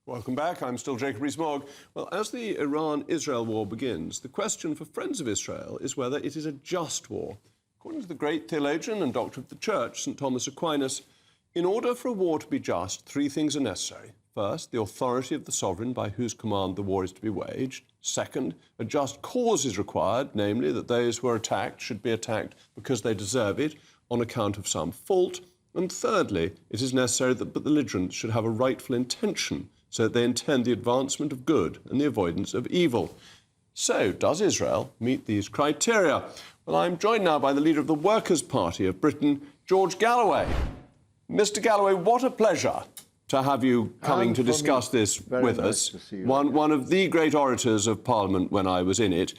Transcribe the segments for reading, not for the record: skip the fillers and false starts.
Welcome back. I'm still Jacob Rees-Mogg. Well, as the Iran-Israel war begins, the question for friends of Israel is whether it is a just war. According to the great theologian and doctor of the Church, St. Thomas Aquinas, in order for a war to be just, three things are necessary. First, the authority of the sovereign by whose command the war is to be waged. Second, a just cause is required, namely that those who are attacked should be attacked because they deserve it on account of some fault. And thirdly, it is necessary that the belligerents should have a rightful intention, so that they intend the advancement of good and the avoidance of evil. So, does Israel meet these criteria? Well, I'm joined now by the leader of the Workers' Party of Britain, George Galloway. Mr. Galloway, what a pleasure to have you coming to discuss this with us. One of the great orators of Parliament when I was in it.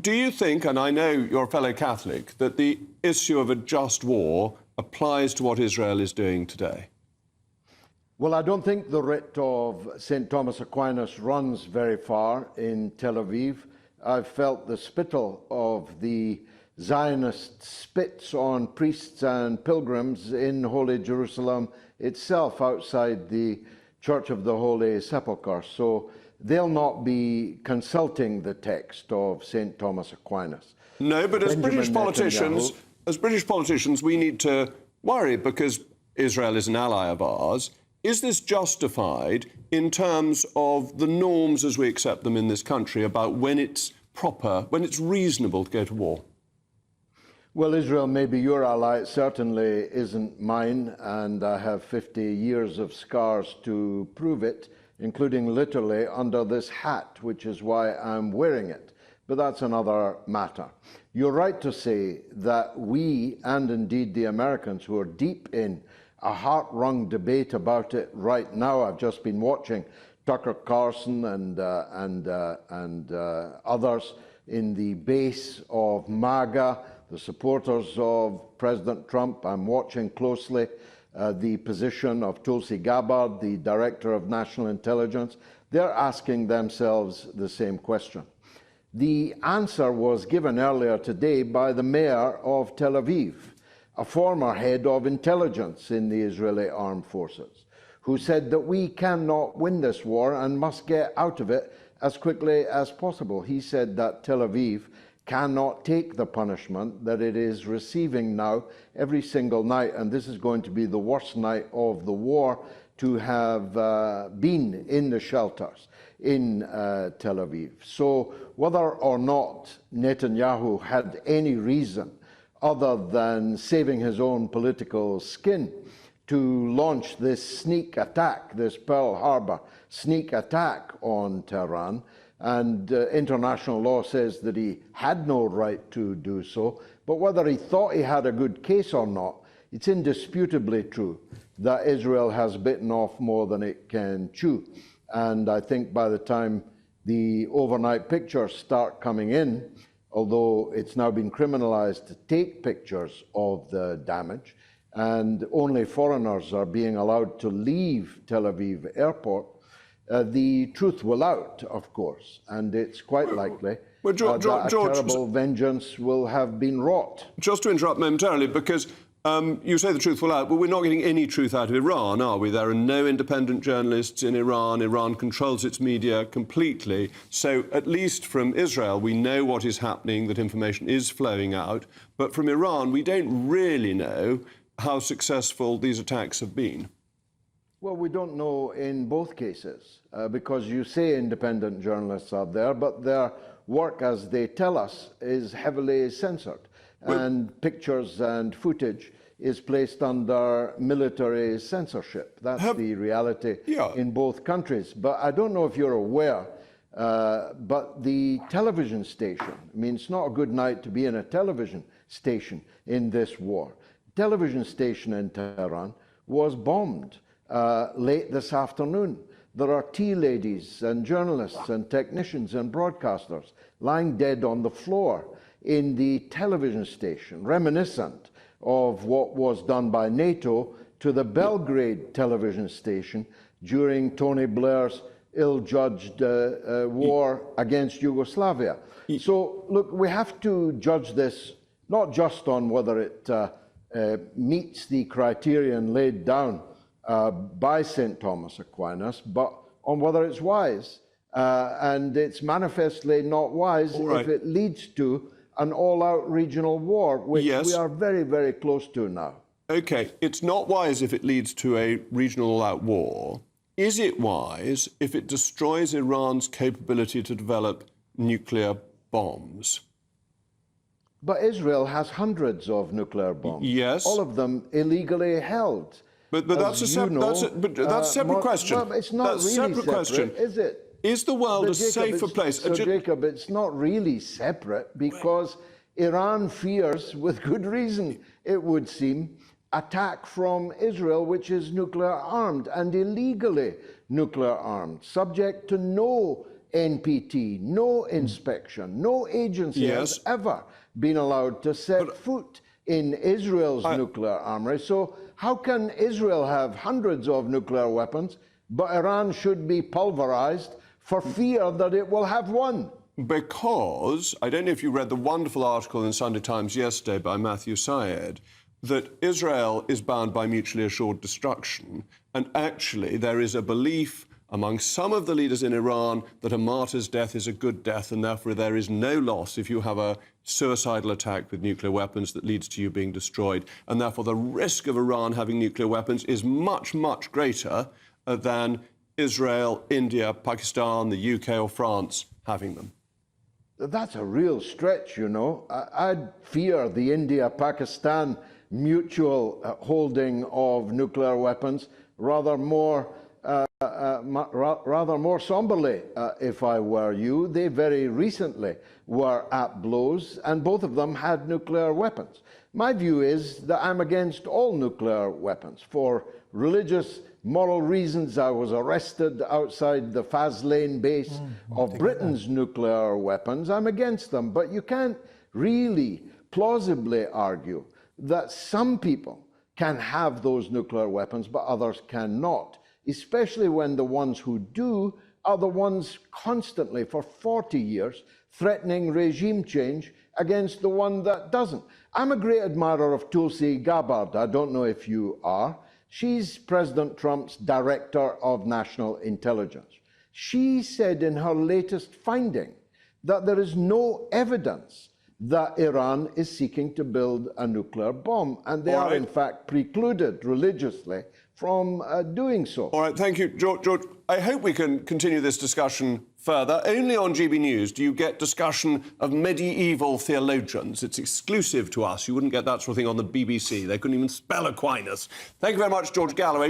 Do you think, and I know you're a fellow Catholic, that the issue of a just war applies to what Israel is doing today? Well, I don't think the writ of St. Thomas Aquinas runs very far in Tel Aviv. I've felt the spittle of the Zionist spits on priests and pilgrims in Holy Jerusalem itself, outside the Church of the Holy Sepulchre. So they'll not be consulting the text of St. Thomas Aquinas. No, but as British politicians, we need to worry because Israel is an ally of ours. Is this justified in terms of the norms as we accept them in this country about when it's proper, when it's reasonable to go to war? Well, Israel may be your ally. It certainly isn't mine, and I have 50 years of scars to prove it, including literally under this hat, which is why I'm wearing it. But that's another matter. You're right to say that we, and indeed the Americans, who are deep in a heart-wrung debate about it right now. I've just been watching Tucker Carlson and others in the base of MAGA, the supporters of President Trump. I'm watching closely the position of Tulsi Gabbard, the Director of National Intelligence. They're asking themselves the same question. The answer was given earlier today by the mayor of Tel Aviv, a former head of intelligence in the Israeli armed forces, who said that we cannot win this war and must get out of it as quickly as possible. He said that Tel Aviv cannot take the punishment that it is receiving now every single night, and this is going to be the worst night of the war to have been in the shelters in Tel Aviv. So whether or not Netanyahu had any reason other than saving his own political skin to launch this sneak attack, this Pearl Harbor sneak attack on Tehran, and international law says that he had no right to do so, but whether he thought he had a good case or not, it's indisputably true that Israel has bitten off more than it can chew. And I think by the time the overnight pictures start coming in, although it's now been criminalized to take pictures of the damage, and only foreigners are being allowed to leave Tel Aviv airport, the truth will out, of course, and it's quite likely that a terrible vengeance will have been wrought. Just to interrupt momentarily, because you say the truth will out, but we're not getting any truth out of Iran, are we? There are no independent journalists in Iran. Iran controls its media completely. So at least from Israel, we know what is happening, that information is flowing out. But from Iran, we don't really know how successful these attacks have been. Well, we don't know in both cases, because you say independent journalists are there, but their work, as they tell us, is heavily censored. And pictures and footage is placed under military censorship. That's the reality in both countries. But I don't know if you're aware, but the television station, I mean, it's not a good night to be in a television station in this war. Television station in Tehran was bombed late this afternoon. There are tea ladies and journalists and technicians and broadcasters lying dead on the floor in the television station, reminiscent of what was done by NATO to the Belgrade television station during Tony Blair's ill-judged war against Yugoslavia. So, look, we have to judge this not just on whether it meets the criterion laid down by St. Thomas Aquinas, but on whether it's wise. And it's manifestly not wise if it leads to an all-out regional war, which we are very, very close to now. OK, it's not wise if it leads to a regional all-out war. Is it wise if it destroys Iran's capability to develop nuclear bombs? But Israel has hundreds of nuclear bombs. Yes. All of them illegally held. But that's a separate question. Well, it's not that's really separate question. Is it? Is the world a safer place? So, Jacob, it's not really separate because Iran fears, with good reason, it would seem, attack from Israel, which is nuclear armed and illegally nuclear armed, subject to no NPT, no inspection, no agency has ever been allowed to set foot in Israel's nuclear armory. So how can Israel have hundreds of nuclear weapons, but Iran should be pulverized for fear that it will have one? Because, I don't know if you read the wonderful article in Sunday Times yesterday by Matthew Syed, that Israel is bound by mutually assured destruction. And actually, there is a belief among some of the leaders in Iran that a martyr's death is a good death, and therefore there is no loss if you have a suicidal attack with nuclear weapons that leads to you being destroyed. And therefore the risk of Iran having nuclear weapons is much, much greater than Israel, India, Pakistan, the UK or France having them. That's a real stretch, you know. I'd fear the India-Pakistan mutual holding of nuclear weapons rather more somberly, if I were you. They very recently were at blows, and both of them had nuclear weapons. My view is that I'm against all nuclear weapons. For religious, moral reasons, I was arrested outside the Faslane base of Britain's nuclear weapons. I'm against them, but you can't really plausibly argue that some people can have those nuclear weapons, but others cannot, especially when the ones who do are the ones constantly, for 40 years, threatening regime change against the one that doesn't. I'm a great admirer of Tulsi Gabbard. I don't know if you are. She's President Trump's Director of National Intelligence. She said in her latest finding that there is no evidence that Iran is seeking to build a nuclear bomb, and they are in fact precluded religiously from doing so. All right, thank you, George. I hope we can continue this discussion further. Only on GB News do you get discussion of medieval theologians. It's exclusive to us. You wouldn't get that sort of thing on the BBC. They couldn't even spell Aquinas. Thank you very much, George Galloway.